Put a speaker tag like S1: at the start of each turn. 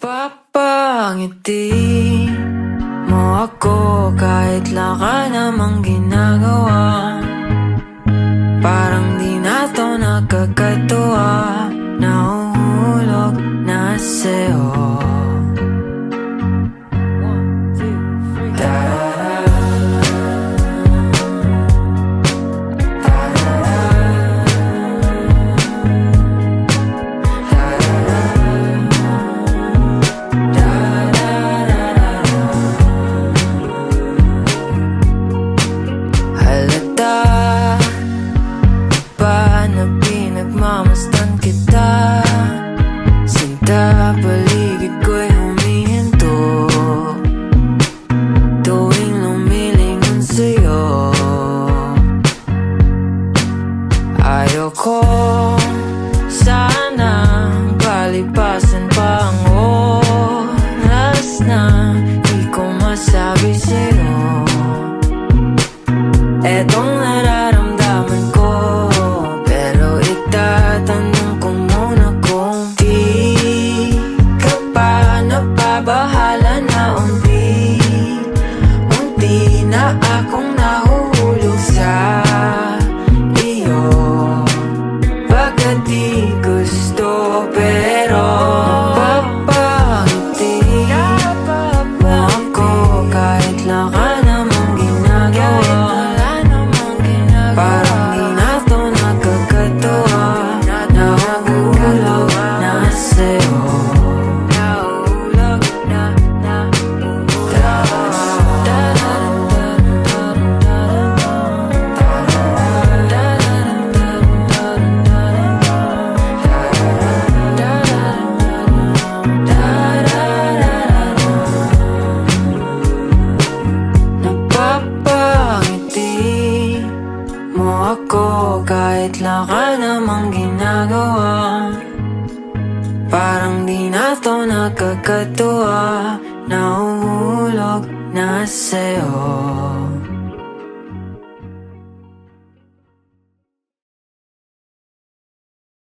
S1: Napapangiti mo ako kahit wala ka namang ginagawa. Parang di na to nakakatuwa, nahuhulog na sa'yo. Pinagmamastan kita, sinta paligid ko'y humihinto tuwing lumilingon sa'yo. Ayoko sana palipasan pa ang oras na di ko masabi sa'yo etong nararamdaman ko. Tatanong ko muna kung di ka pa napabahala na unti na akong nahuhulog sa iyo. Baka di gusto pero napapangiti mo ako kahit wala ka namang ginagawa. Parang di na to nakakatuwa, nahuhulog na sa'yo. Nahuhulog na napapangiti mo ako kahit wala ka namang ginagawa. Parang di na to nakakatuwa, nahuhulog na sa'yo.